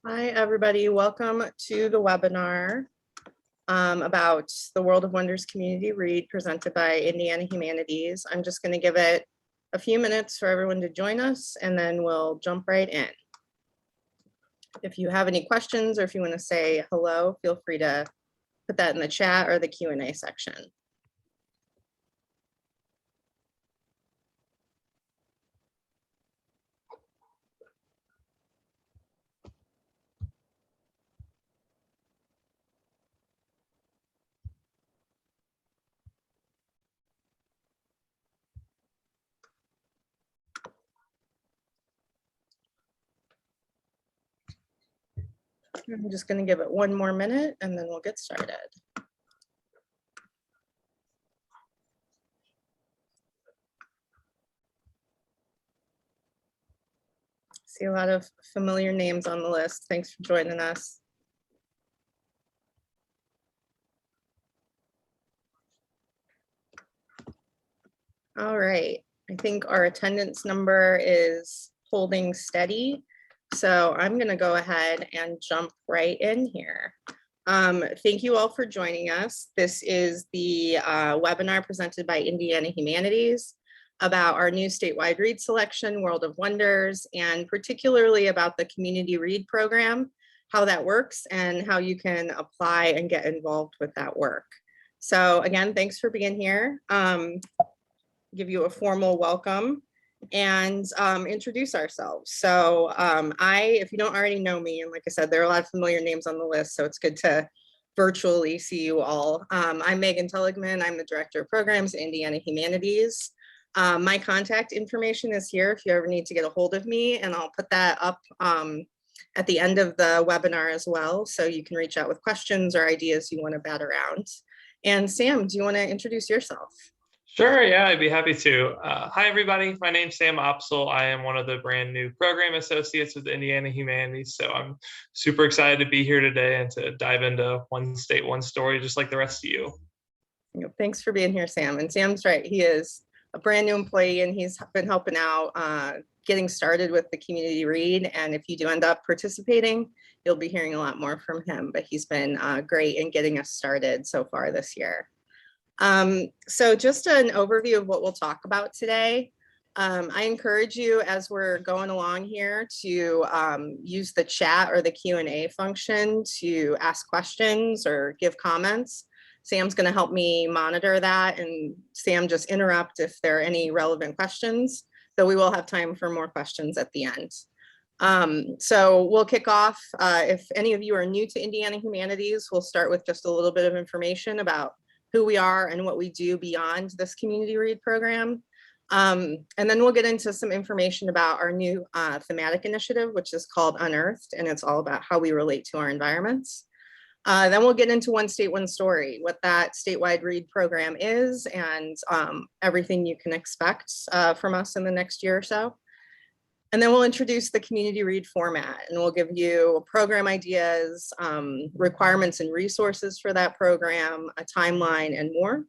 Hi, everybody. Welcome to the webinar about the World of Wonders Community Read presented by Indiana Humanities. I'm just going to give it a few minutes for everyone to join us, and then we'll jump right in. If you have any questions or if you want to say hello, feel free to put that in the chat or the Q&A section. I'm just going to give it one more minute and then we'll get started. See a lot of familiar names on the list. Thanks for joining us. All right, I think our attendance number is holding steady. So I'm gonna go ahead and jump right in here. Thank you all for joining us. This is the webinar presented by Indiana Humanities about our new statewide read selection, World of Wonders, and particularly about the community read program, how that works and how you can apply and get involved with that work. So again, thanks for being here. Give you a formal welcome and introduce ourselves. So if you don't already know me, and like I said, there are a lot of familiar names on the list, so it's good to virtually see you all. I'm Megan Tulligman. I'm the Director of Programs at Indiana Humanities. My contact information is here if you ever need to get a hold of me, and I'll put that up at the end of the webinar as well, so you can reach out with questions or ideas you want to bat around. And Sam, do you want to introduce yourself? Sure, yeah, I'd be happy to. Hi, everybody. My name's Sam Opsel. I am one of the brand new program associates with Indiana Humanities. So I'm super excited to be here today and to dive into One State, One Story, just like the rest of you. Thanks for being here, Sam. And Sam's right. He is a brand new employee and he's been helping out getting started with the community read. And if you do end up participating, you'll be hearing a lot more from him. But he's been great in getting us started so far this year. So just an overview of what we'll talk about today. I encourage you as we're going along here to use the chat or the Q&A function to ask questions or give comments. Sam's going to help me monitor that, and Sam, just interrupt if there are any relevant questions, though we will have time for more questions at the end. So we'll kick off. If any of you are new to Indiana Humanities, we'll start with just a little bit of information about who we are and what we do beyond this community read program. And then we'll get into some information about our new thematic initiative, which is called Unearthed, and it's all about how we relate to our environments. Then we'll get into One State, One Story, what that statewide read program is and everything you can expect from us in the next year or so. And then we'll introduce the community read format, and we'll give you program ideas, requirements and resources for that program, a timeline, and more.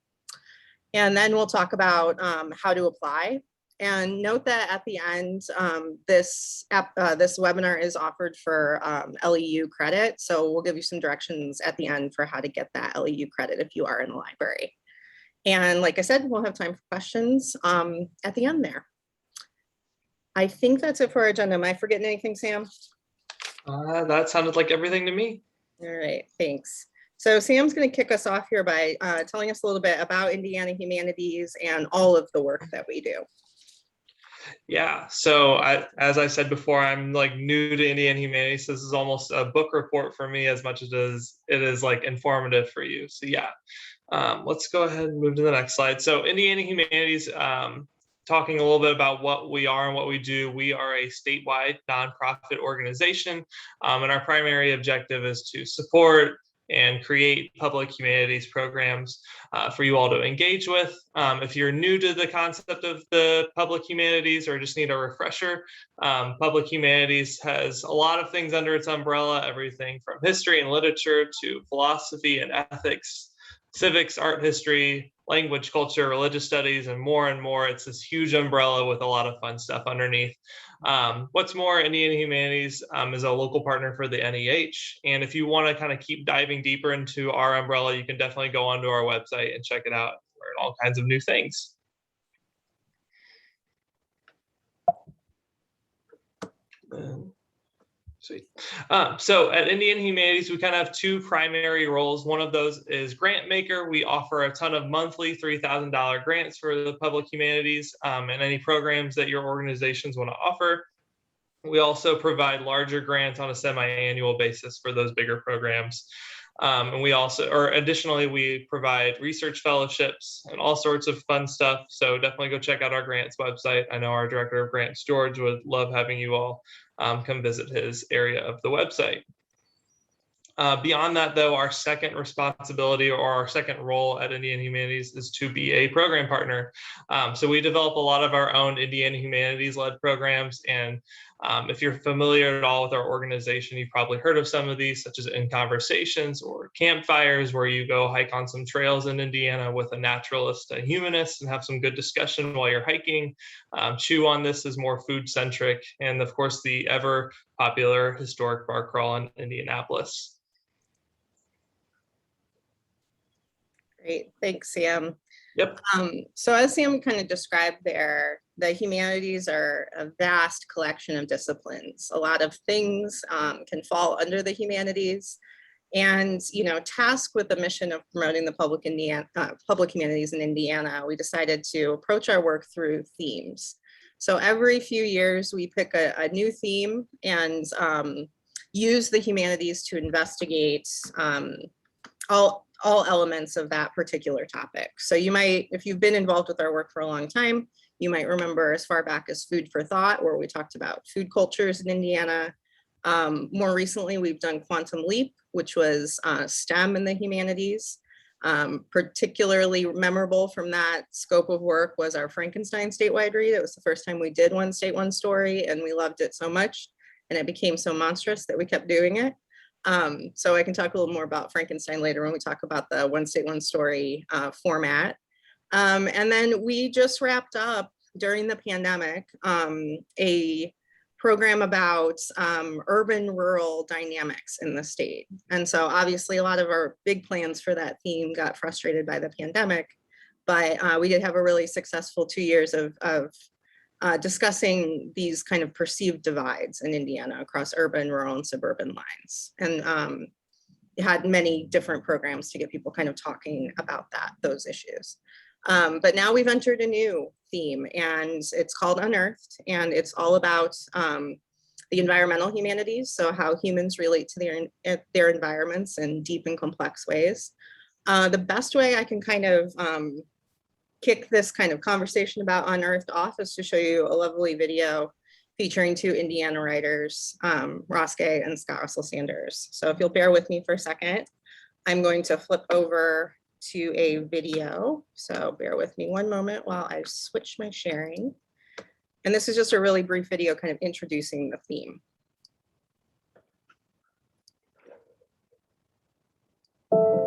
And then we'll talk about how to apply. And note that at the end, this webinar is offered for LEU credit. So we'll give you some directions at the end for how to get that LEU credit if you are in the library. And like I said, we'll have time for questions at the end there. I think that's it for our agenda. Am I forgetting anything, Sam? That sounded like everything to me. All right, thanks. So Sam's going to kick us off here by telling us a little bit about Indiana Humanities and all of the work that we do. Yeah, so as I said before, I'm like new to Indiana Humanities. This is almost a book report for me as much as it is like informative for you. So yeah, let's go ahead and move to the next slide. So Indiana Humanities, talking a little bit about what we are and what we do. We are a statewide nonprofit organization, and our primary objective is to support and create public humanities programs for you all to engage with. If you're new to the concept of the public humanities or just need a refresher, public humanities has a lot of things under its umbrella, everything from history and literature to philosophy and ethics, civics, art history, language, culture, religious studies, and more. It's this huge umbrella with a lot of fun stuff underneath. What's more, Indian Humanities is a local partner for the NEH. And if you want to kind of keep diving deeper into our umbrella, you can definitely go onto our website and check it out, learn all kinds of new things. Sweet. So at Indian Humanities, we kind of have two primary roles. One of those is grant maker. We offer a ton of monthly $3,000 grants for the public humanities and any programs that your organizations want to offer. We also provide larger grants on a semi-annual basis for those bigger programs. And we also, or additionally, we provide research fellowships and all sorts of fun stuff. So definitely go check out our grants website. I know our director of grants, George, would love having you all come visit his area of the website. Beyond that, though, our second responsibility or our second role at Indian Humanities is to be a program partner. So we develop a lot of our own Indian Humanities-led programs. And if you're familiar at all with our organization, you've probably heard of some of these, such as In Conversations or Campfires, where you go hike on some trails in Indiana with a naturalist, a humanist, and have some good discussion while you're hiking. Chew on This is more food-centric. And of course, the ever popular historic bar crawl in Indianapolis. Great, thanks, Sam. Yep. So as Sam kind of described there, the humanities are a vast collection of disciplines. A lot of things can fall under the humanities, and tasked with the mission of promoting the public humanities in Indiana, we decided to approach our work through themes. So every few years we pick a new theme and use the humanities to investigate all elements of that particular topic. So you might, if you've been involved with our work for a long time, you might remember as far back as Food for Thought, where we talked about food cultures in Indiana. More recently, we've done Quantum Leap, which was STEM in the humanities. Particularly memorable from that scope of work was our Frankenstein statewide read. It was the first time we did one state, one story, and we loved it so much, and it became so monstrous that we kept doing it. So I can talk a little more about Frankenstein later when we talk about the one state, one story format. And then we just wrapped up during the pandemic a program about urban-rural dynamics in the state. And so obviously a lot of our big plans for that theme got frustrated by the pandemic, but we did have a really successful 2 years of discussing these kind of perceived divides in Indiana across urban, rural, and suburban lines. And had many different programs to get people kind of talking about those issues. But now we've entered a new theme, and it's called Unearthed, and it's all about the environmental humanities, so how humans relate to their environments in deep and complex ways. The best way I can kind of kick this kind of conversation about Unearthed off is to show you a lovely video featuring two Indiana writers, Ross Gay and Scott Russell Sanders. So if you'll bear with me for a second, I'm going to flip over to a video. So bear with me one moment while I switch my sharing. And this is just a really brief video kind of introducing the theme.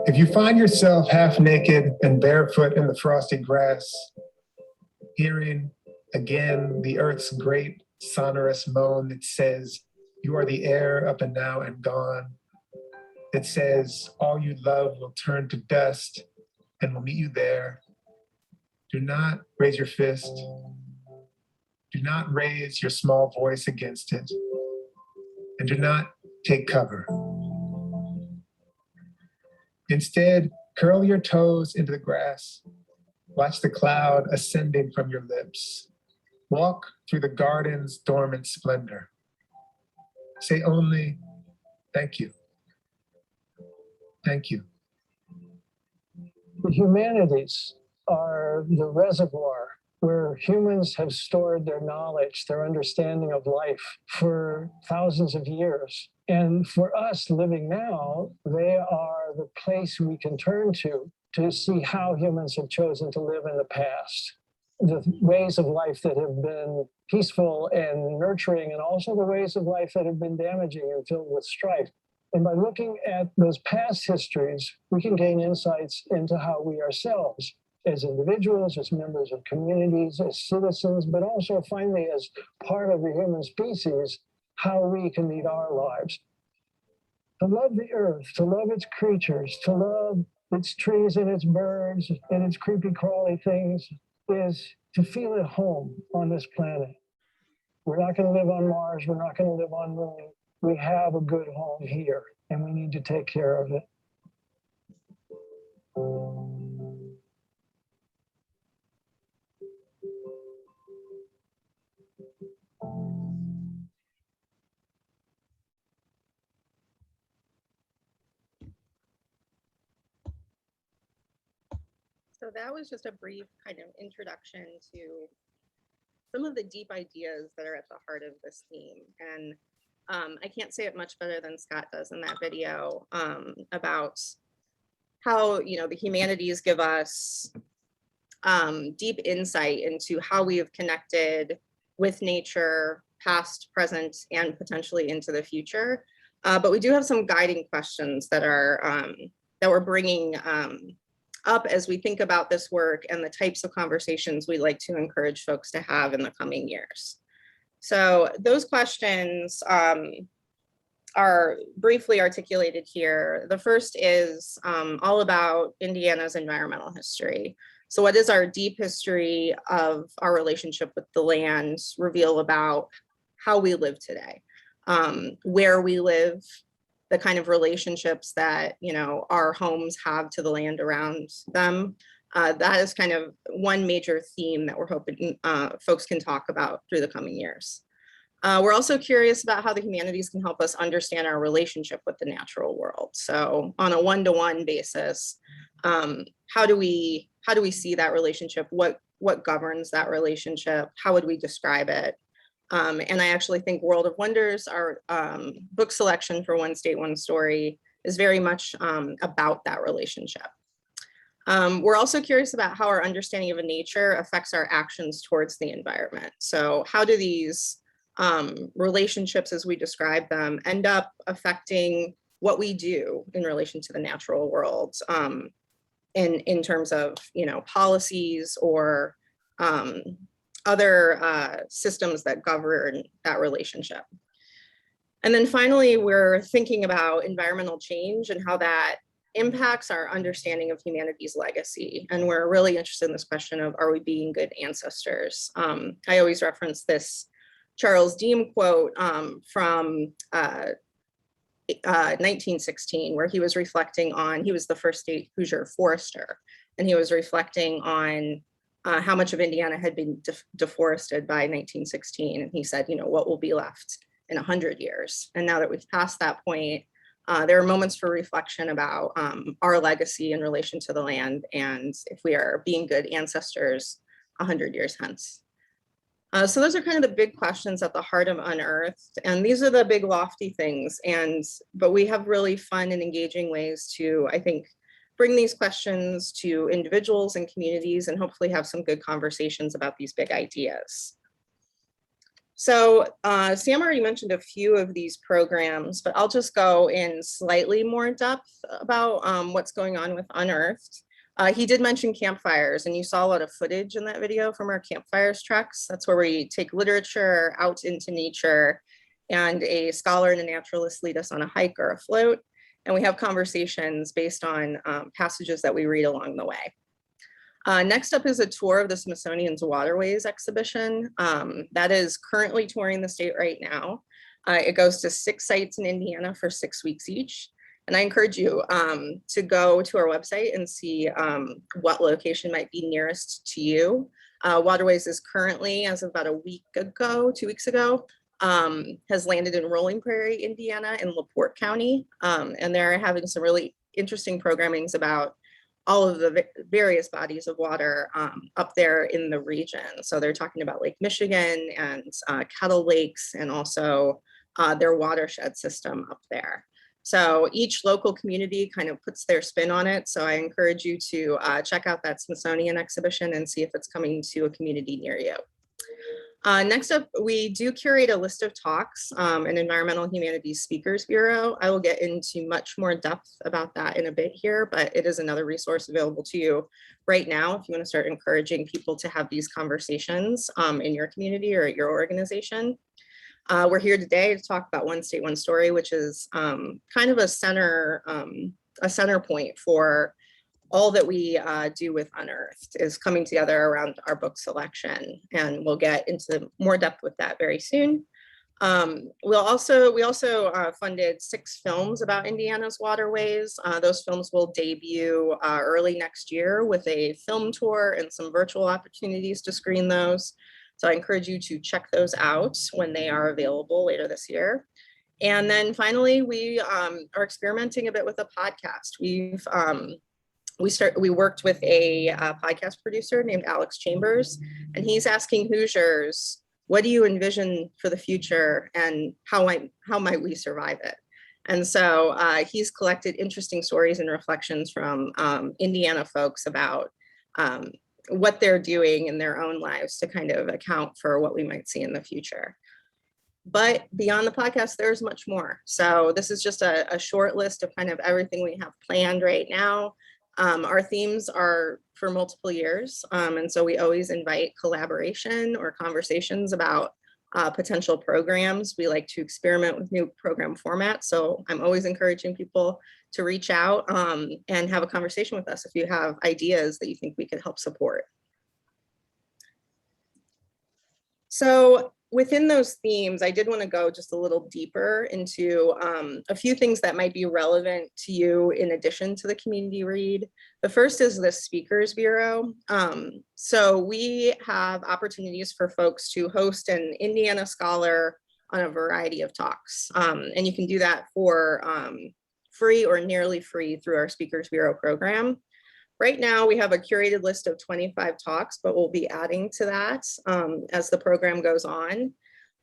If you find yourself half naked and barefoot in the frosty grass, hearing again the earth's great sonorous moan that says, you are the air up and now and gone, that says all you love will turn to dust and will meet you there, do not raise your fist. Do not raise your small voice against it, and do not take cover. Instead, curl your toes into the grass. Watch the cloud ascending from your lips. Walk through the garden's dormant splendor. Say only, thank you. Thank you. The humanities are the reservoir where humans have stored their knowledge, their understanding of life for thousands of years. And for us living now, they are the place we can turn to see how humans have chosen to live in the past. The ways of life that have been peaceful and nurturing, and also the ways of life that have been damaging and filled with strife. And by looking at those past histories, we can gain insights into how we ourselves as individuals, as members of communities, as citizens, but also finally as part of the human species, how we can lead our lives. To love the earth, to love its creatures, to love its trees and its birds and its creepy crawly things is to feel at home on this planet. We're not going to live on Mars. We're not going to live on Moon. We have a good home here, and we need to take care of it. So that was just a brief kind of introduction to some of the deep ideas that are at the heart of this theme. And I can't say it much better than Scott does in that video about how, you know, the humanities give us deep insight into how we have connected with nature, past, present, and potentially into the future. But we do have some guiding questions that are that we're bringing up as we think about this work and the types of conversations we like to encourage folks to have in the coming years. So those questions are briefly articulated here. The first is all about Indiana's environmental history. So what is our deep history of our relationship with the land reveal about how we live today, where we live, the kind of relationships that, you know, our homes have to the land around them. That is kind of one major theme that we're hoping folks can talk about through the coming years. We're also curious about how the humanities can help us understand our relationship with the natural world. So on a one-to-one basis, how do we see that relationship? What governs that relationship? How would we describe it? And I actually think World of Wonders, our book selection for One State, One Story, is very much about that relationship. We're also curious about how our understanding of nature affects our actions towards the environment. So how do these relationships, as we describe them, end up affecting what we do in relation to the natural world in terms of, you know, policies or other systems that govern that relationship. And then finally, we're thinking about environmental change and how that impacts our understanding of humanity's legacy. And we're really interested in this question of, are we being good ancestors? I always reference this Charles Dean quote from 1916, where he was reflecting on, he was the first state Hoosier forester, and he was reflecting on how much of Indiana had been deforested by 1916. And he said, you know, what will be left in 100 years? And now that we've passed that point, there are moments for reflection about our legacy in relation to the land and if we are being good ancestors 100 years hence. So those are kind of the big questions at the heart of Unearthed. And these are the big lofty things. But we have really fun and engaging ways to, I think, bring these questions to individuals and communities and hopefully have some good conversations about these big ideas. So Sam already mentioned a few of these programs, but I'll just go in slightly more depth about what's going on with Unearthed. He did mention campfires, and you saw a lot of footage in that video from our campfires treks. That's where we take literature out into nature, and a scholar and a naturalist lead us on a hike or a float. And we have conversations based on passages that we read along the way. Next up is a tour of the Smithsonian's Waterways exhibition. That is currently touring the state right now. It goes to 6 sites in Indiana for 6 weeks each. And I encourage you to go to our website and see what location might be nearest to you. Waterways is currently, as of about a week ago, 2 weeks ago, has landed in Rolling Prairie, Indiana in LaPorte County. And they're having some really interesting programmings about all of the various bodies of water up there in the region. So they're talking about Lake Michigan and Kettle Lakes, and also their watershed system up there. So each local community kind of puts their spin on it. So I encourage you to check out that Smithsonian exhibition and see if it's coming to a community near you. Next up, we do curate a list of talks, an Environmental Humanities Speakers Bureau. I will get into much more depth about that in a bit here, but it is another resource available to you right now if you want to start encouraging people to have these conversations in your community or at your organization. We're here today to talk about One State, One Story, which is kind of a center point for all that we do with Unearthed, is coming together around our book selection, and we'll get into more depth with that very soon. We also funded 6 films about Indiana's waterways. Those films will debut early next year with a film tour and some virtual opportunities to screen those. So I encourage you to check those out when they are available later this year. And then finally, we are experimenting a bit with a podcast. We worked with a podcast producer named Alex Chambers, and he's asking Hoosiers, what do you envision for the future and how might we survive it? And so he's collected interesting stories and reflections from Indiana folks about what they're doing in their own lives to kind of account for what we might see in the future. But beyond the podcast, there's much more. So this is just a short list of kind of everything we have planned right now. Our themes are for multiple years, and so we always invite collaboration or conversations about potential programs. We like to experiment with new program formats, so I'm always encouraging people to reach out and have a conversation with us if you have ideas that you think we could help support. So within those themes, I did want to go just a little deeper into a few things that might be relevant to you in addition to the community read. The first is the Speakers Bureau. So we have opportunities for folks to host an Indiana scholar on a variety of talks. And you can do that for free or nearly free through our Speakers Bureau program. Right now, we have a curated list of 25 talks, but we'll be adding to that as the program goes on.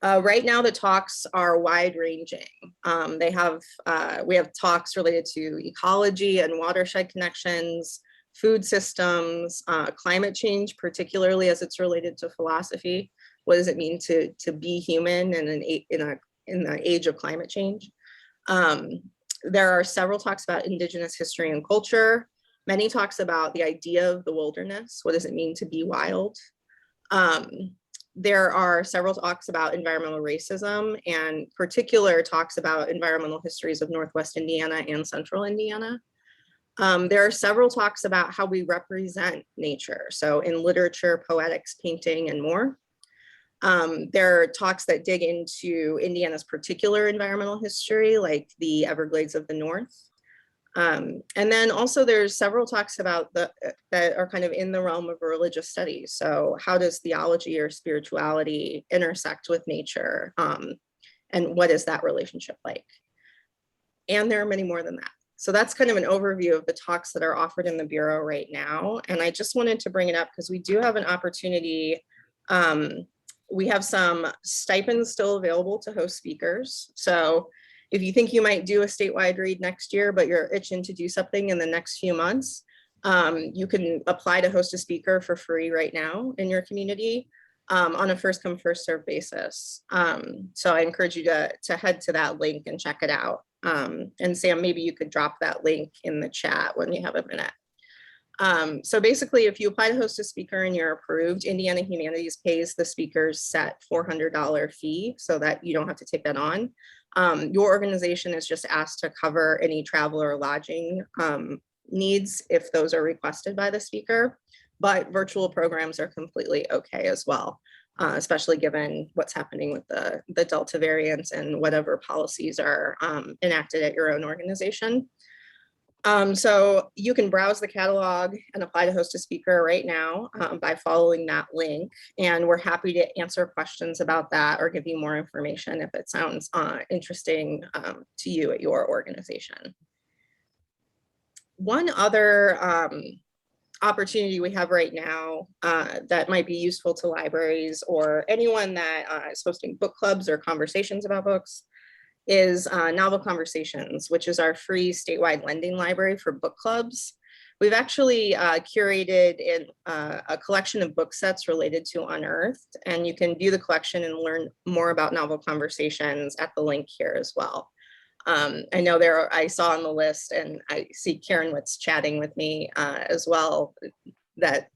Right now, the talks are wide-ranging. We have talks related to ecology and watershed connections, food systems, climate change, particularly as it's related to philosophy. What does it mean to be human in the age of climate change? There are several talks about Indigenous history and culture. Many talks about the idea of the wilderness. What does it mean to be wild? There are several talks about environmental racism, and particular talks about environmental histories of Northwest Indiana and Central Indiana. There are several talks about how we represent nature, so in literature, poetics, painting, and more. There are talks that dig into Indiana's particular environmental history, like the Everglades of the North. And then also there's several talks about that are kind of in the realm of religious studies. So how does theology or spirituality intersect with nature? And what is that relationship like? And there are many more than that. So that's kind of an overview of the talks that are offered in the Bureau right now. And I just wanted to bring it up because we do have an opportunity. We have some stipends still available to host speakers. So if you think you might do a statewide read next year, but you're itching to do something in the next few months, you can apply to host a speaker for free right now in your community on a first come, first served basis. So I encourage you to head to that link and check it out. And Sam, maybe you could drop that link in the chat when you have a minute. So basically, if you apply to host a speaker and you're approved, Indiana Humanities pays the speaker's set $400 fee so that you don't have to take that on. Your organization is just asked to cover any travel or lodging needs if those are requested by the speaker, but virtual programs are completely okay as well, especially given what's happening with the Delta variant and whatever policies are enacted at your own organization. So you can browse the catalog and apply to host a speaker right now by following that link. And we're happy to answer questions about that or give you more information if it sounds interesting to you at your organization. One other opportunity we have right now that might be useful to libraries or anyone that is hosting book clubs or conversations about books is Novel Conversations, which is our free statewide lending library for book clubs. We've actually curated a collection of book sets related to Unearthed, and you can view the collection and learn more about novel conversations at the link here as well. I know I saw on the list, and I see Karen Witt's chatting with me as well, that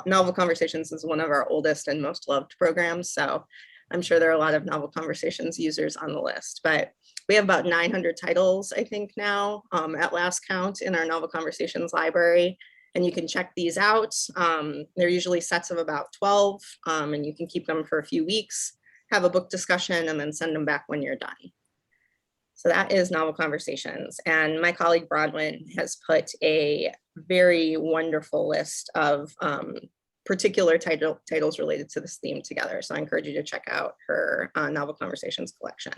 Novel Conversations is one of our oldest and most loved programs. So I'm sure there are a lot of Novel Conversations users on the list, but we have about 900 titles, I think now, at last count in our Novel Conversations library. And you can check these out. They're usually sets of about 12, and you can keep them for a few weeks, have a book discussion, and then send them back when you're done. So that is Novel Conversations. And my colleague Bronwyn has put a very wonderful list of particular titles related to this theme together. So I encourage you to check out her Novel Conversations collection.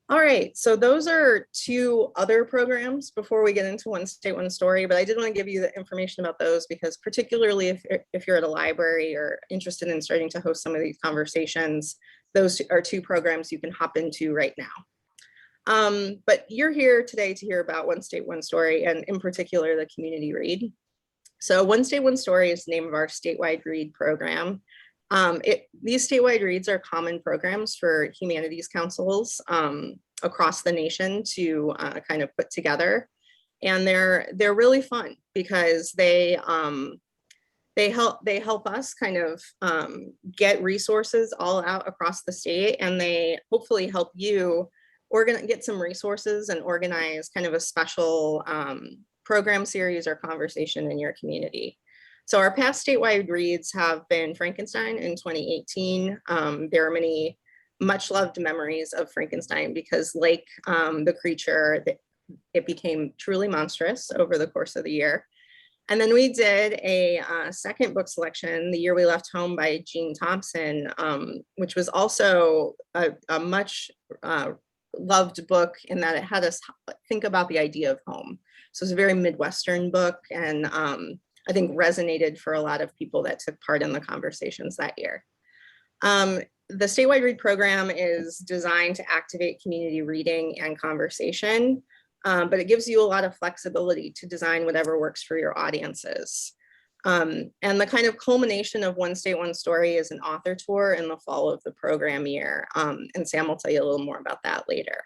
All right, so those are two other programs before we get into One State, One Story, but I did want to give you the information about those because particularly if you're at a library or interested in starting to host some of these conversations, those are two programs you can hop into right now. But you're here today to hear about One State, One Story, and in particular, the community read. So One State, One Story is the name of our statewide read program. These statewide reads are common programs for humanities councils across the nation to kind of put together. And they're really fun because they help us kind of get resources all out across the state, and they hopefully help you get some resources and organize kind of a special program series or conversation in your community. So our past statewide reads have been Frankenstein in 2018. There are many much loved memories of Frankenstein because like the creature, it became truly monstrous over the course of the year. And then we did a second book selection, The Year We Left Home by Jean Thompson, which was also a much loved book in that it had us think about the idea of home. So it's a very Midwestern book, and I think resonated for a lot of people that took part in the conversations that year. The statewide read program is designed to activate community reading and conversation, but it gives you a lot of flexibility to design whatever works for your audiences. And the kind of culmination of One State, One Story is an author tour in the fall of the program year. And Sam will tell you a little more about that later.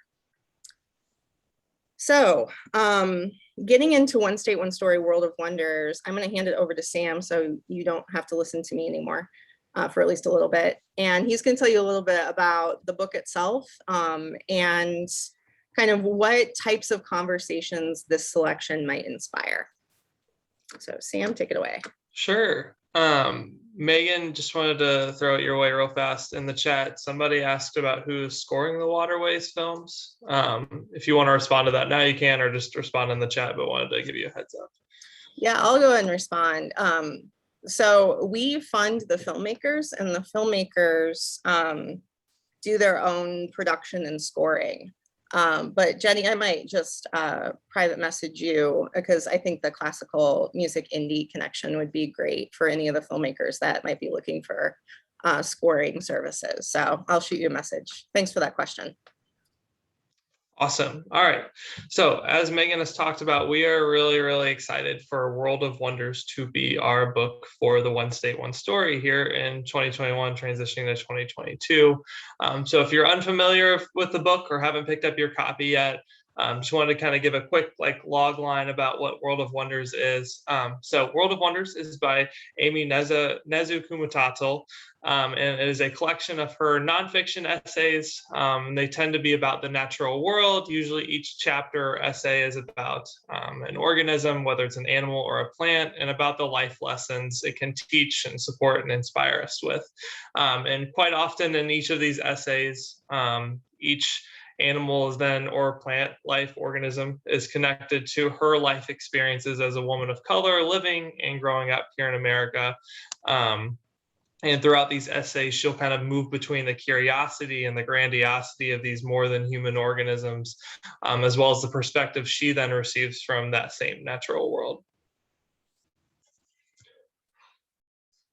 So getting into One State, One Story, World of Wonders, I'm going to hand it over to Sam so you don't have to listen to me anymore for at least a little bit. And he's going to tell you a little bit about the book itself and kind of what types of conversations this selection might inspire. So Sam, take it away. Sure. Megan, just wanted to throw it your way real fast in the chat. Somebody asked about who's scoring the Waterways films. If you want to respond to that now, you can, or just respond in the chat, but wanted to give you a heads up. Yeah, I'll go ahead and respond. So we fund the filmmakers, and the filmmakers do their own production and scoring. But Jenny, I might just private message you because I think the classical music indie connection would be great for any of the filmmakers that might be looking for scoring services. So I'll shoot you a message. Thanks for that question. Awesome. All right. So as Megan has talked about, we are really, really excited for World of Wonders to be our book for the One State, One Story here in 2021, transitioning to 2022. So if you're unfamiliar with the book or haven't picked up your copy yet, just wanted to kind of give a quick log line about what World of Wonders is. So World of Wonders is by Amy Nezu-Kumatatel, and it is a collection of her nonfiction essays. They tend to be about the natural world. Usually each chapter or essay is about an organism, whether it's an animal or a plant, and about the life lessons it can teach and support and inspire us with. And quite often in each of these essays, each animal is then, or plant life organism is connected to her life experiences as a woman of color living and growing up here in America. And throughout these essays, she'll kind of move between the curiosity and the grandiosity of these more than human organisms, as well as the perspective she then receives from that same natural world.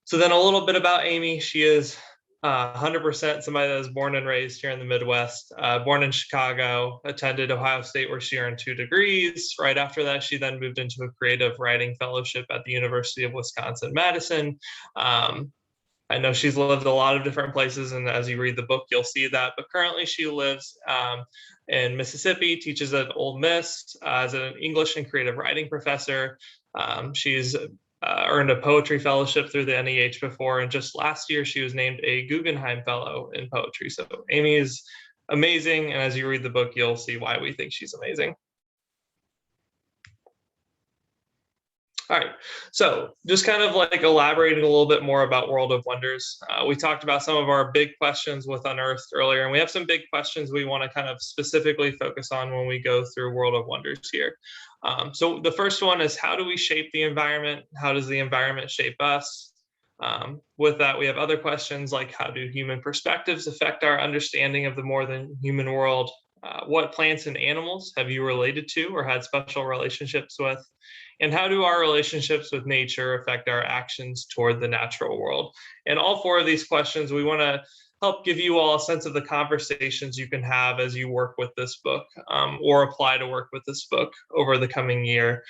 So then a little bit about Amy. She is 100% somebody that was born and raised here in the Midwest, born in Chicago, attended Ohio State where she earned 2 degrees. Right after that, she then moved into a creative writing fellowship at the University of Wisconsin-Madison. I know she's lived a lot of different places, and as you read the book, you'll see that. But currently, she lives in Mississippi, teaches at Ole Miss as an English and creative writing professor. She's earned a poetry fellowship through the NEH before, and just last year, she was named a Guggenheim Fellow in poetry. So Amy is amazing, and as you read the book, you'll see why we think she's amazing. All right, so just kind of like elaborating a little bit more about World of Wonders. We talked about some of our big questions with Unearthed earlier, and we have some big questions we want to kind of specifically focus on when we go through World of Wonders here. So the first one is, how do we shape the environment? How does the environment shape us? With that, we have other questions like, how do human perspectives affect our understanding of the more than human world? What plants and animals have you related to or had special relationships with? And how do our relationships with nature affect our actions toward the natural world? And all 4 of these questions, we want to help give you all a sense of the conversations you can have as you work with this book, or apply to work with this book over the coming year.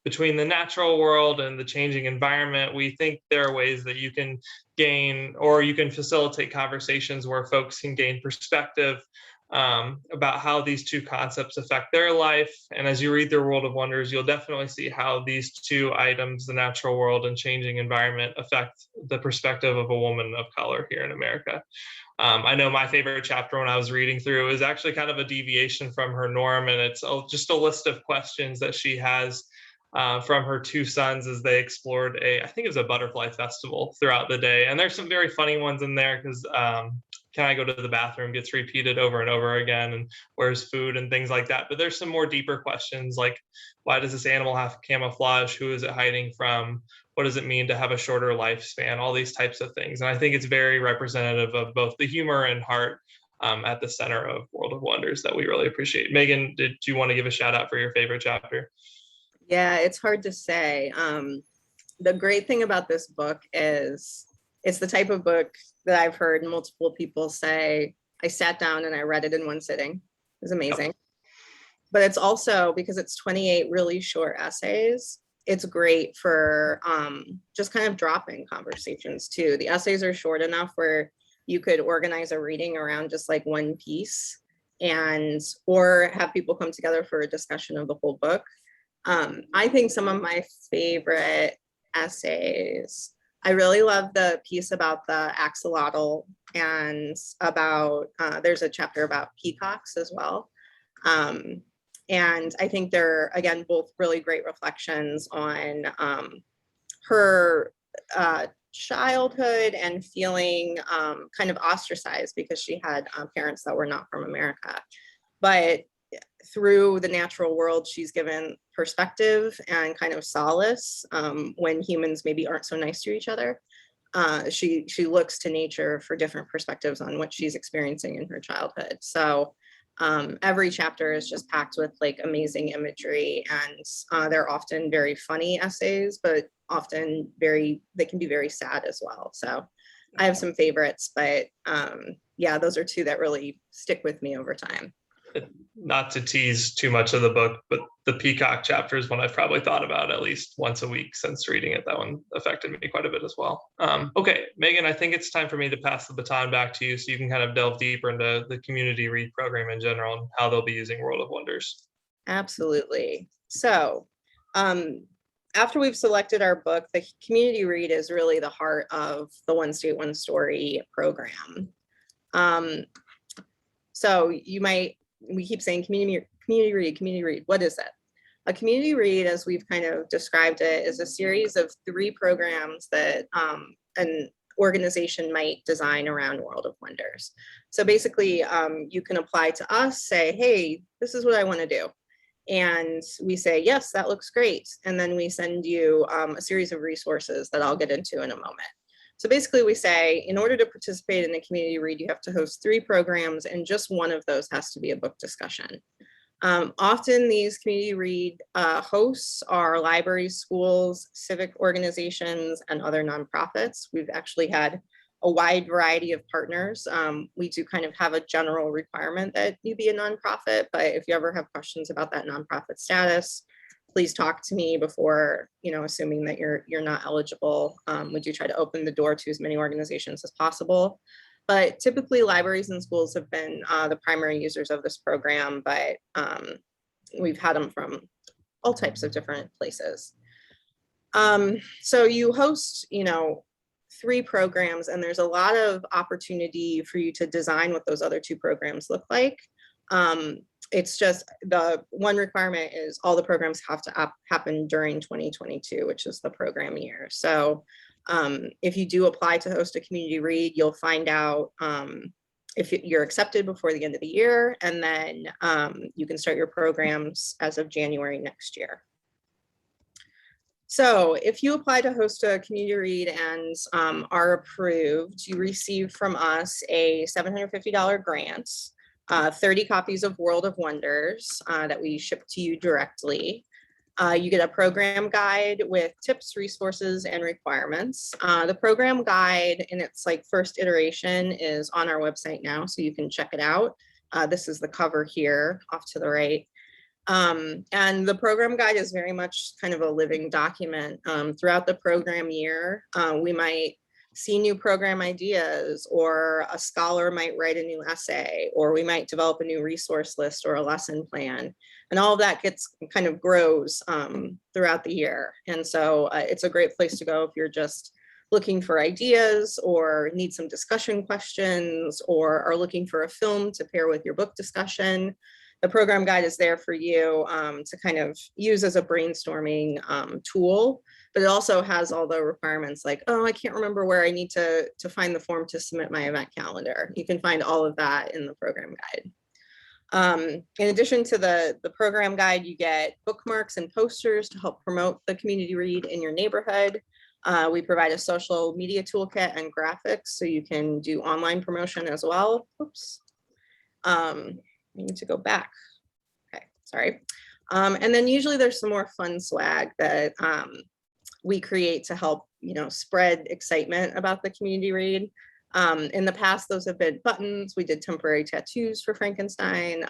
Between the natural world and the changing environment, we think there are ways that you can gain, or you can facilitate conversations where folks can gain perspective about how these 2 concepts affect their life. And as you read through World of Wonders, you'll definitely see how these 2 items, the natural world and changing environment, affect the perspective of a woman of color here in America. I know my favorite chapter when I was reading through is actually kind of a deviation from her norm, and it's just a list of questions that she has from her 2 sons as they explored I think it was a butterfly festival throughout the day. And there's some very funny ones in there because can I go to the bathroom gets repeated over and over again, and where's food and things like that. But there's some more deeper questions like, why does this animal have camouflage? Who is it hiding from? What does it mean to have a shorter lifespan? All these types of things. And I think it's very representative of both the humor and heart at the center of World of Wonders that we really appreciate. Megan, did you want to give a shout out for your favorite chapter? Yeah, it's hard to say. The great thing about this book is it's the type of book that I've heard multiple people say, I sat down and I read it in one sitting. It was amazing. Yep. But it's also, because it's 28 really short essays, it's great for just kind of dropping conversations too. The essays are short enough where you could organize a reading around just like one piece, and or have people come together for a discussion of the whole book. I think some of my favorite essays, I really love the piece about the axolotl, and about, there's a chapter about peacocks as well. And I think they're, again, both really great reflections on her childhood and feeling kind of ostracized because she had parents that were not from America. But through the natural world, she's given perspective and kind of solace when humans maybe aren't so nice to each other. She looks to nature for different perspectives on what she's experiencing in her childhood. So every chapter is just packed with like amazing imagery, and they're often very funny essays, but often they can be very sad as well. So I have some favorites, but yeah, those are 2 that really stick with me over time. Not to tease too much of the book, but the peacock chapter is one I've probably thought about at least once a week since reading it. That one affected me quite a bit as well. Okay, Megan, I think it's time for me to pass the baton back to you so you can kind of delve deeper into the community read program in general and how they'll be using World of Wonders. Absolutely. So after we've selected our book, the community read is really the heart of the One State, One Story program. So we keep saying community read. What is it? A community read, as we've kind of described it, is a series of 3 programs that an organization might design around World of Wonders. So basically, you can apply to us, say, hey, this is what I want to do. And we say, yes, that looks great. And then we send you a series of resources that I'll get into in a moment. So basically we say, in order to participate in a community read, you have to host 3 programs, and just one of those has to be a book discussion. Often these community read hosts are libraries, schools, civic organizations, and other nonprofits. We've actually had a wide variety of partners. We do kind of have a general requirement that you be a nonprofit, but if you ever have questions about that nonprofit status, please talk to me before, assuming that you're not eligible. We do try to open the door to as many organizations as possible. But typically libraries and schools have been the primary users of this program, but we've had them from all types of different places. So you host, 3 programs, and there's a lot of opportunity for you to design what those other 2 programs look like. It's just the one requirement is all the programs have to happen during 2022, which is the program year. So if you do apply to host a community read, you'll find out if you're accepted before the end of the year, and then you can start your programs as of January next year. So if you apply to host a community read and are approved, you receive from us a $750 grant, 30 copies of World of Wonders that we ship to you directly. You get a program guide with tips, resources, and requirements. The program guide in its first iteration is on our website now, so you can check it out. This is the cover here off to the right. And the program guide is very much kind of a living document. Throughout the program year, we might see new program ideas, or a scholar might write a new essay, or we might develop a new resource list or a lesson plan. And all of that kind of grows throughout the year. And so it's a great place to go if you're just looking for ideas or need some discussion questions or are looking for a film to pair with your book discussion. The program guide is there for you to kind of use as a brainstorming tool, but it also has all the requirements like, oh, I can't remember where I need to find the form to submit my event calendar. You can find all of that in the program guide. In addition to the program guide, you get bookmarks and posters to help promote the community read in your neighborhood. We provide a social media toolkit and graphics so you can do online promotion as well. Oops. I need to go back. Okay, sorry. And then usually there's some more fun swag that we create to help, spread excitement about the community read. In the past, those have been buttons. We did temporary tattoos for Frankenstein.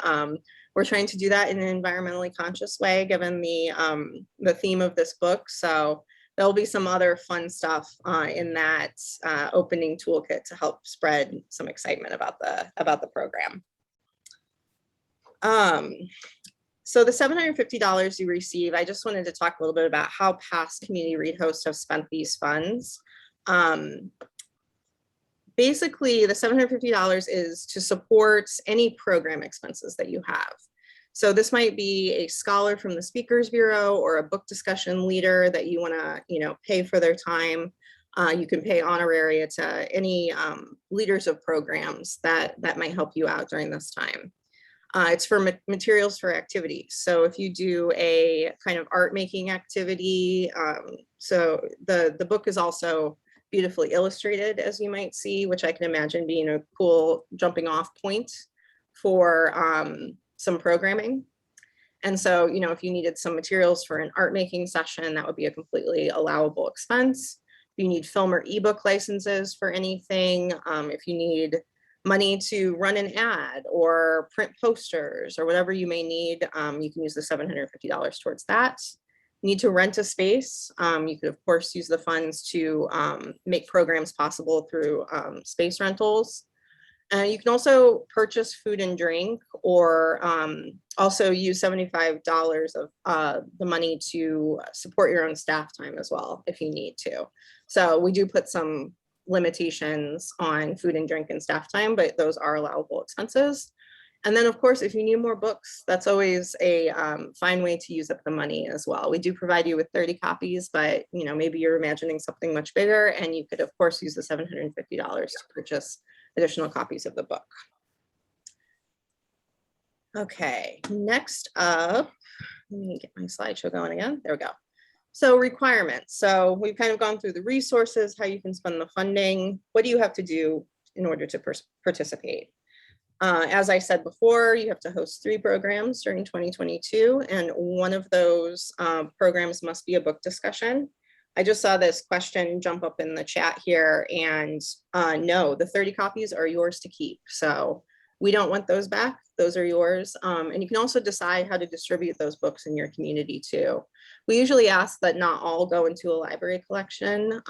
We're trying to do that in an environmentally conscious way, given the theme of this book. So there'll be some other fun stuff in that opening toolkit to help spread some excitement about the program. So the $750 you receive, I just wanted to talk a little bit about how past community read hosts have spent these funds. Basically, the $750 is to support any program expenses that you have. So this might be a scholar from the Speakers Bureau or a book discussion leader that you want to, pay for their time. You can pay honoraria to any leaders of programs that might help you out during this time. It's for materials for activities. So if you do a kind of art making activity, so the book is also beautifully illustrated, as you might see, which I can imagine being a cool jumping off point for some programming. And so, if you needed some materials for an art making session, that would be a completely allowable expense. If you need film or ebook licenses for anything, if you need money to run an ad or print posters or whatever you may need, you can use the $750 towards that. You need to rent a space. You could, of course, use the funds to make programs possible through space rentals. You can also purchase food and drink, or also use $75 of the money to support your own staff time as well, if you need to. So we do put some limitations on food and drink and staff time, but those are allowable expenses. And then, of course, if you need more books, that's always a fine way to use up the money as well. We do provide you with 30 copies, but maybe you're imagining something much bigger, and you could, of course, use the $750 to purchase additional copies of the book. Okay, next up, let me get my slideshow going again. There we go. So requirements. So we've kind of gone through the resources, how you can spend the funding. What do you have to do in order to participate? As I said before, you have to host 3 programs during 2022, and one of those programs must be a book discussion. I just saw this question jump up in the chat here, and no, the 30 copies are yours to keep. So we don't want those back. Those are yours. And you can also decide how to distribute those books in your community too. We usually ask that not all go into a library collection,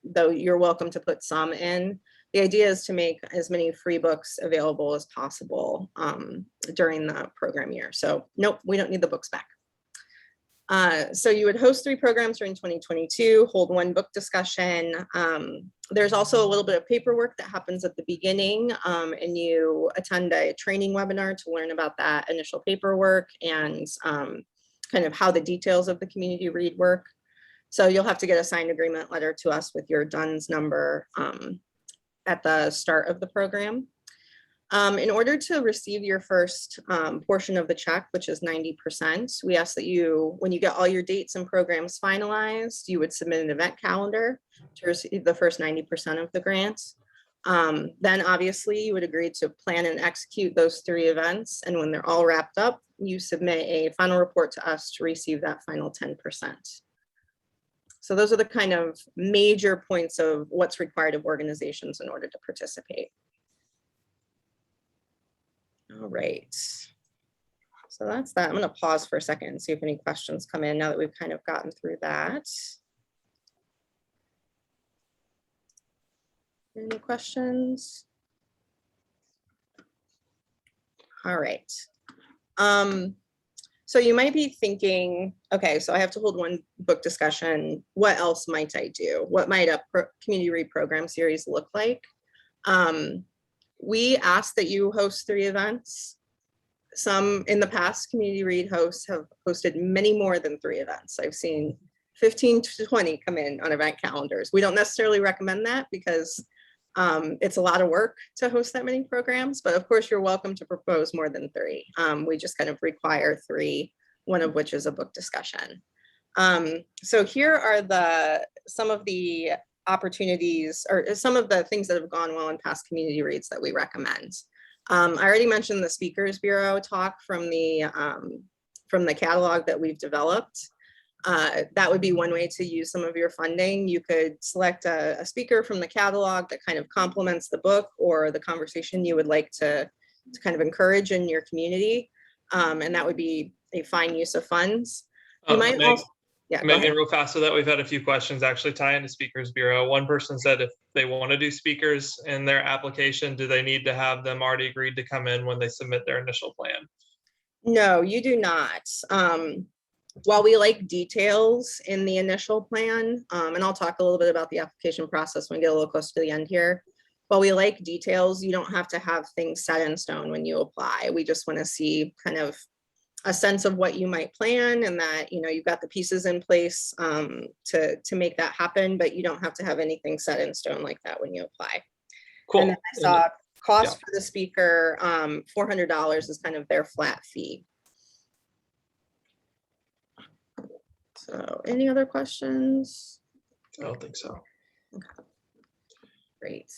though you're welcome to put some in. The idea is to make as many free books available as possible during the program year. So nope, we don't need the books back. So you would host 3 programs during 2022, hold 1 book discussion. There's also a little bit of paperwork that happens at the beginning, and you attend a training webinar to learn about that initial paperwork and kind of how the details of the community read work. So you'll have to get a signed agreement letter to us with your DUNS number at the start of the program. In order to receive your first portion of the check, which is 90%, we ask that you, when you get all your dates and programs finalized, you would submit an event calendar to receive the first 90% of the grant. Then obviously you would agree to plan and execute those 3 events. And when they're all wrapped up, you submit a final report to us to receive that final 10%. So those are the kind of major points of what's required of organizations in order to participate. All right, so that's that. I'm going to pause for a second and see if any questions come in now that we've kind of gotten through that. Any questions? All right. So you might be thinking, okay, so I have to hold 1 book discussion. What else might I do? What might a community read program series look like? We ask that you host 3 events. Some in the past, community read hosts have hosted many more than 3 events. I've seen 15 to 20 come in on event calendars. We don't necessarily recommend that because it's a lot of work to host that many programs, but of course you're welcome to propose more than 3. We just kind of require 3, one of which is a book discussion. So here are some of the opportunities or some of the things that have gone well in past community reads that we recommend. I already mentioned the Speakers Bureau talk from the catalog that we've developed. That would be one way to use some of your funding. You could select a speaker from the catalog that kind of complements the book or the conversation you would like to kind of encourage in your community. And that would be a fine use of funds. You might also, yeah, Megan, real fast so that we've had a few questions actually tie into Speakers Bureau. One person said if they want to do speakers in their application, do they need to have them already agreed to come in when they submit their initial plan? No, you do not. While we like details in the initial plan, and I'll talk a little bit about the application process when we get a little close to the end here. While we like details, you don't have to have things set in stone when you apply. We just want to see kind of a sense of what you might plan and that, you know, you've got the pieces in place to make that happen, but you don't have to have anything set in stone like that when you apply. Cool. And then I saw cost for the speaker, $400 is kind of their flat fee. So any other questions? I don't think so. Okay. Great.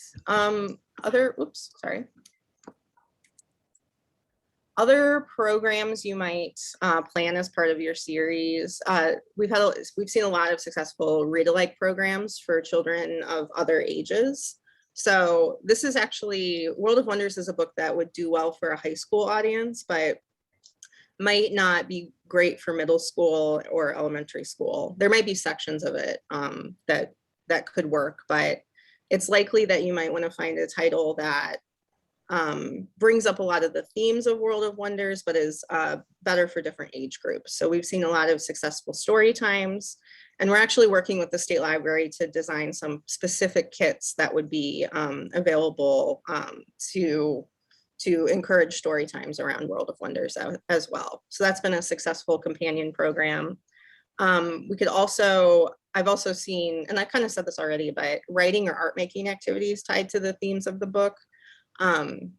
Other programs you might plan as part of your series. We've seen a lot of successful read-alike programs for children of other ages. So this is actually, World of Wonders is a book that would do well for a high school audience, but might not be great for middle school or elementary school. There might be sections of it that could work, but it's likely that you might want to find a title that brings up a lot of the themes of World of Wonders, but is better for different age groups. So we've seen a lot of successful story times, and we're actually working with the State Library to design some specific kits that would be available to encourage story times around World of Wonders as well. So that's been a successful companion program. I've also seen, and I kind of said this already, but writing or art making activities tied to the themes of the book.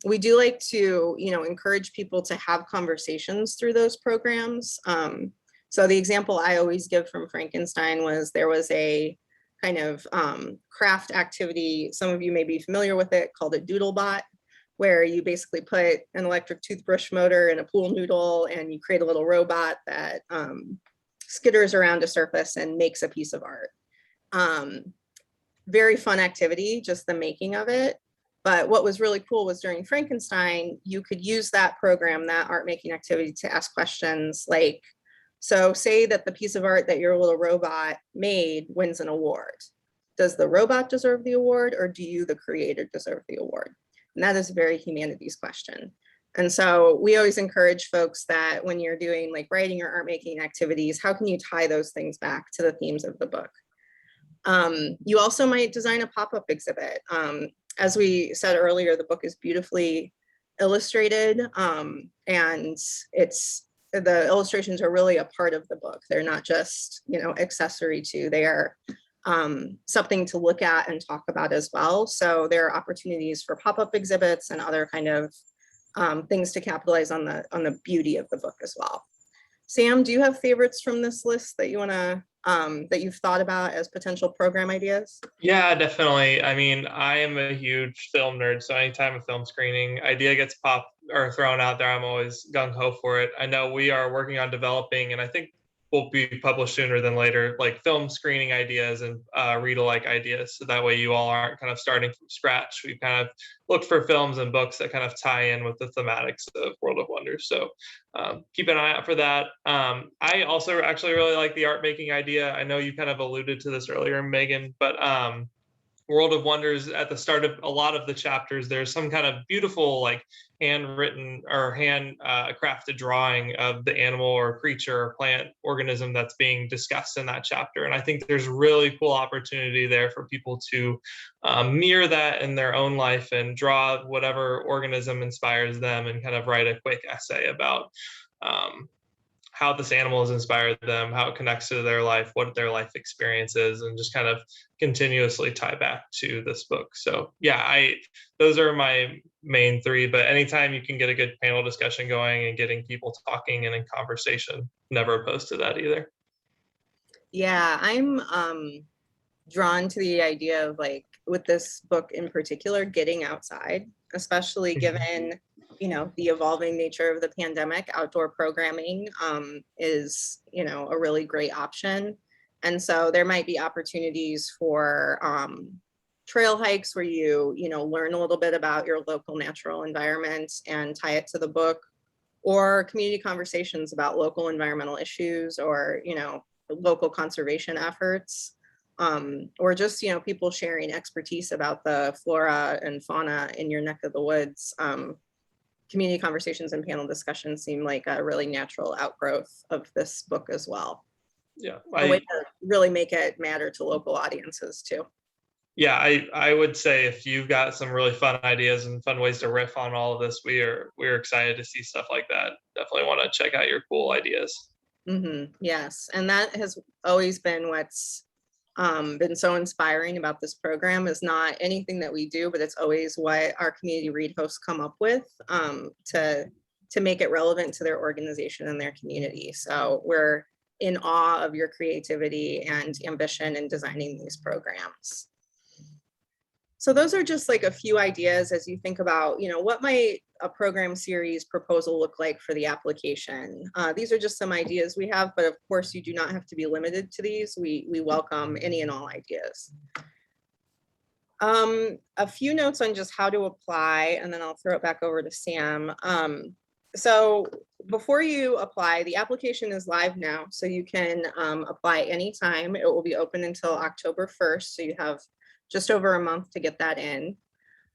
We do like to, encourage people to have conversations through those programs. So the example I always give from Frankenstein was there was a kind of craft activity, some of you may be familiar with it, called a Doodlebot, where you basically put an electric toothbrush motor in a pool noodle and you create a little robot that skitters around a surface and makes a piece of art. Very fun activity, just the making of it. But what was really cool was during Frankenstein, you could use that program, that art making activity, to ask questions like, so say that the piece of art that your little robot made wins an award. Does the robot deserve the award, or do you, the creator, deserve the award? And that is a very humanities question. And so we always encourage folks that when you're doing like writing or art making activities, how can you tie those things back to the themes of the book? You also might design a pop-up exhibit. As we said earlier, the book is beautifully illustrated, and the illustrations are really a part of the book. They're not just, accessory to, they are something to look at and talk about as well. So there are opportunities for pop-up exhibits and other kind of things to capitalize on the beauty of the book as well. Sam, do you have favorites from this list that you want to that you've thought about as potential program ideas? Yeah, definitely. I mean, I am a huge film nerd, so anytime a film screening idea gets popped or thrown out there, I'm always gung ho for it. I know we are working on developing, and I think will be published sooner than later, like film screening ideas and read-alike ideas. So that way you all aren't kind of starting from scratch. We kind of look for films and books that kind of tie in with the thematics of World of Wonders. So keep an eye out for that. I also actually really like the art making idea. I know you kind of alluded to this earlier, Megan, but World of Wonders, at the start of a lot of the chapters, there's some kind of beautiful, like handwritten or hand crafted drawing of the animal or creature or plant organism that's being discussed in that chapter. And I think there's really cool opportunity there for people to mirror that in their own life and draw whatever organism inspires them and kind of write a quick essay about how this animal has inspired them, how it connects to their life, what their life experience is, and just kind of continuously tie back to this book. So yeah, those are my main three, but anytime you can get a good panel discussion going and getting people talking and in conversation, never opposed to that either. Yeah, I'm drawn to the idea of, like, with this book in particular, getting outside, especially given the evolving nature of the pandemic. Outdoor programming is a really great option, and so there might be opportunities for trail hikes where you learn a little bit about your local natural environment and tie it to the book, or community conversations about local environmental issues, or local conservation efforts, or just people sharing expertise about the flora and fauna in your neck of the woods. Community conversations and panel discussions seem like a really natural outgrowth of this book as well. Yeah, a way to really make it matter to local audiences too. Yeah, I would say if you've got some really fun ideas and fun ways to riff on all of this, we're excited to see stuff like that. Definitely want to check out your cool ideas. Mm-hmm. Yes, and that has always been what's been so inspiring about this program, is not anything that we do, but it's always what our community read hosts come up with to make it relevant to their organization and their community. So we're in awe of your creativity and ambition in designing these programs. So those are just like a few ideas as you think about, what might a program series proposal look like for the application. These are just some ideas we have, but of course you do not have to be limited to these. We welcome any and all ideas. A few notes on just how to apply, and then I'll throw it back over to Sam. So before you apply, the application is live now, so you can apply anytime. It will be open until October 1st, so you have just over a month to get that in.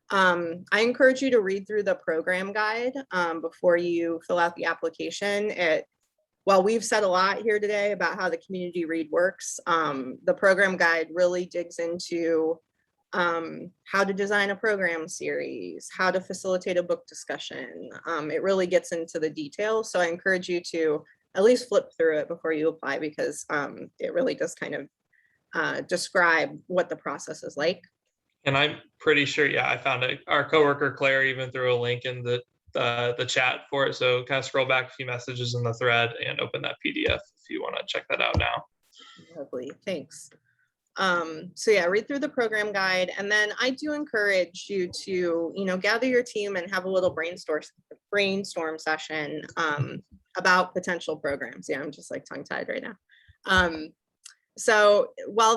I encourage you to read through the program guide before you fill out the application. While we've said a lot here today about how the community read works, the program guide really digs into how to design a program series, how to facilitate a book discussion. It really gets into the details. So I encourage you to at least flip through it before you apply, because it really does kind of describe what the process is like. And I'm pretty sure, yeah, I found it. Our coworker Claire even threw a link in the chat for it. So kind of scroll back a few messages in the thread and open that PDF if you want to check that out now. Lovely, thanks. So yeah, read through the program guide, and then I do encourage you to gather your team and have a little brainstorm session about potential programs. Yeah, I'm just like tongue-tied right now. So while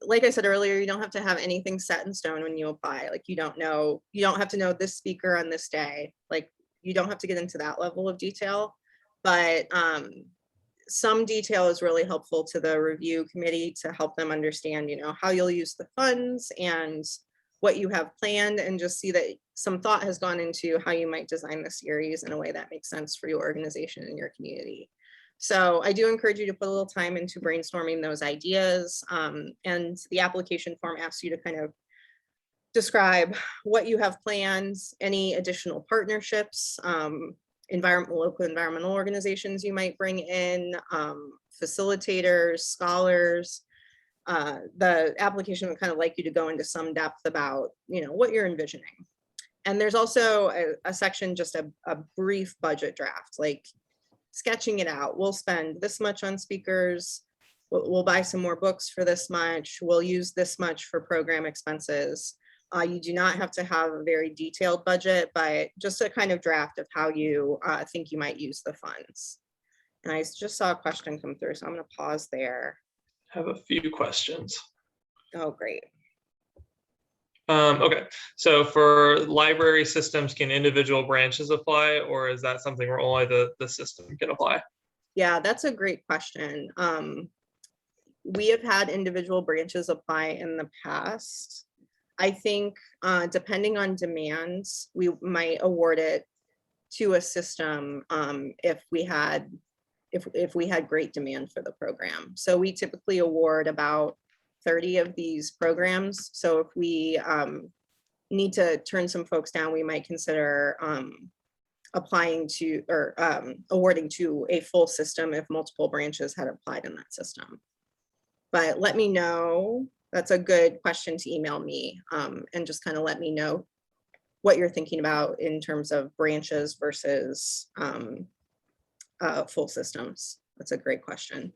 like I said earlier, you don't have to have anything set in stone when you apply. Like you don't have to know this speaker on this day. Like you don't have to get into that level of detail, but some detail is really helpful to the review committee to help them understand, how you'll use the funds and what you have planned, and just see that some thought has gone into how you might design the series in a way that makes sense for your organization and your community. So I do encourage you to put a little time into brainstorming those ideas. And the application form asks you to kind of describe what you have planned, any additional partnerships, local environmental organizations you might bring in, facilitators, scholars. The application would kind of like you to go into some depth about, what you're envisioning. And there's also a section, just a brief budget draft, like sketching it out. We'll spend this much on speakers. We'll buy some more books for this much. We'll use this much for program expenses. You do not have to have a very detailed budget, but just a kind of draft of how you think you might use the funds. And I just saw a question come through, so I'm going to pause there. I have a few questions. Oh, great. Okay, so for library systems, can individual branches apply, or is that something where only the system can apply? Yeah, that's a great question. We have had individual branches apply in the past. I think depending on demands, we might award it to a system if we had great demand for the program. So we typically award about 30 of these programs. So if we need to turn some folks down, we might consider applying to or awarding to a full system if multiple branches had applied in that system. But let me know. That's a good question to email me and just kind of let me know what you're thinking about in terms of branches versus full systems. That's a great question.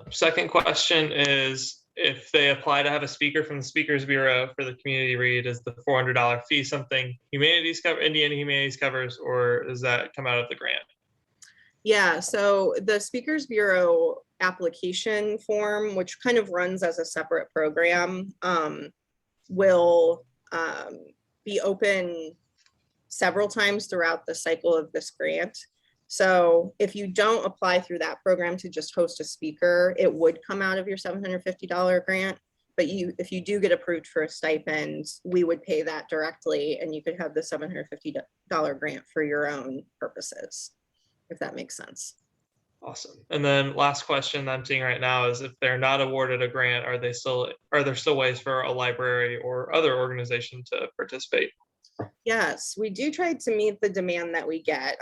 Second question is, if they apply to have a speaker from the Speakers Bureau for the community read, is the $400 fee something Indiana Humanities covers, or does that come out of the grant? Yeah, so the Speakers Bureau application form, which kind of runs as a separate program, will be open several times throughout the cycle of this grant. So if you don't apply through that program to just host a speaker, it would come out of your $750 grant. But if you do get approved for a stipend, we would pay that directly, and you could have the $750 grant for your own purposes, if that makes sense. Awesome. And then last question I'm seeing right now is, if they're not awarded a grant, are there still ways for a library or other organization to participate? Yes, we do try to meet the demand that we get.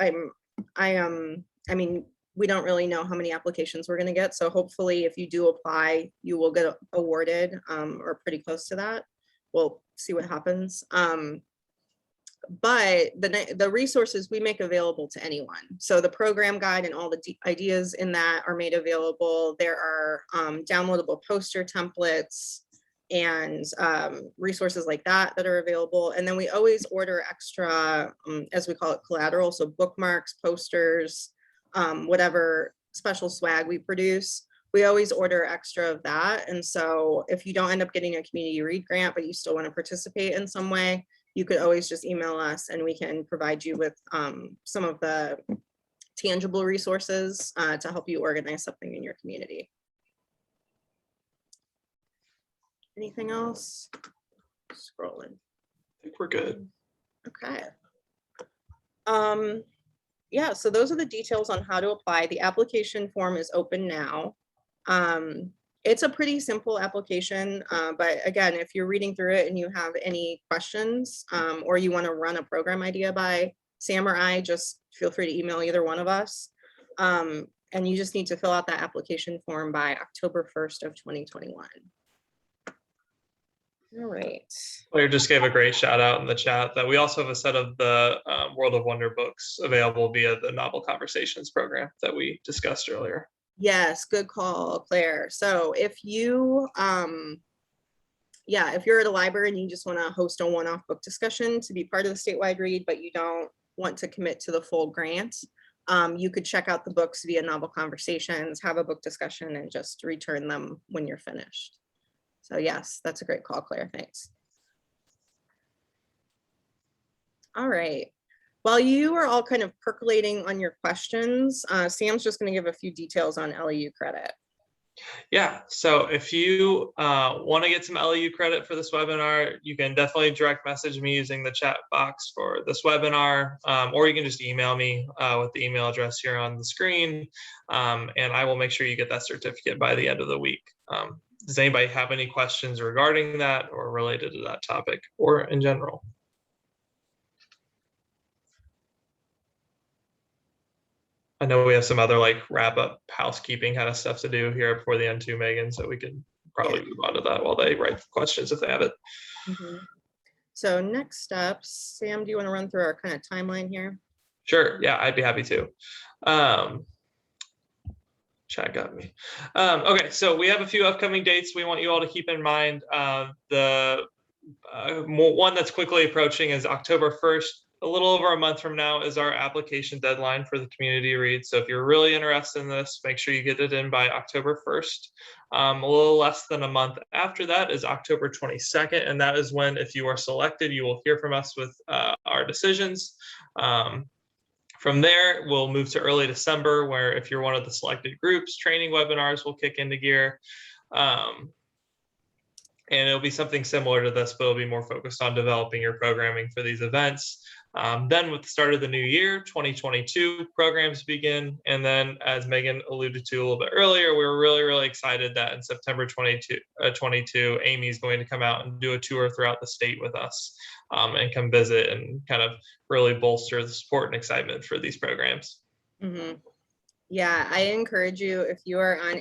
I mean, we don't really know how many applications we're going to get. So hopefully if you do apply, you will get awarded or pretty close to that. We'll see what happens. But the resources we make available to anyone. So the program guide and all the ideas in that are made available. There are downloadable poster templates and resources like that are available. And then we always order extra, as we call it, collateral. So bookmarks, posters, whatever special swag we produce, we always order extra of that. And so if you don't end up getting a community read grant, but you still want to participate in some way, you could always just email us and we can provide you with some of the tangible resources to help you organize something in your community. Anything else? Scrolling. I think we're good. Okay. Yeah, so those are the details on how to apply. The application form is open now. It's a pretty simple application, but again, if you're reading through it and you have any questions or you want to run a program idea by Sam or I, just feel free to email either one of us. And you just need to fill out that application form by October 1st of 2021. All right. Claire just gave a great shout out in the chat that we also have a set of the World of Wonder books available via the Novel Conversations program that we discussed earlier. Yes, good call, Claire. So if you, if you're at a library and you just want to host a one-off book discussion to be part of the statewide read, but you don't want to commit to the full grant, You could check out the books via Novel Conversations, have a book discussion, and just return them when you're finished. So yes, that's a great call, Claire. Thanks. All right. While you are all kind of percolating on your questions, Sam's just going to give a few details on LEU credit. Yeah, so if you want to get some LEU credit for this webinar, you can definitely direct message me using the chat box for this webinar, or you can just email me with the email address here on the screen, and I will make sure you get that certificate by the end of the week. Does anybody have any questions regarding that or related to that topic or in general? I know we have some other like wrap up housekeeping kind of stuff to do here before the end too, Megan, so we can probably move on to that while they write questions if they have it. So next steps, Sam, do you want to run through our kind of timeline here? Sure, yeah, I'd be happy to. Chat got me. Okay, so we have a few upcoming dates we want you all to keep in mind. The one that's quickly approaching is October 1st. A little over a month from now is our application deadline for the community read. So if you're really interested in this, make sure you get it in by October 1st. A little less than a month after that is October 22nd. And that is when, if you are selected, you will hear from us with our decisions. From there, we'll move to early December, where if you're one of the selected groups, training webinars will kick into gear. And it'll be something similar to this, but it'll be more focused on developing your programming for these events. Then with the start of the new year, 2022, programs begin. And then as Megan alluded to a little bit earlier, we're really, really excited that in September 22, Amy is going to come out and do a tour throughout the state with us and come visit and kind of really bolster the support and excitement for these programs. Yeah, I encourage you, if you are on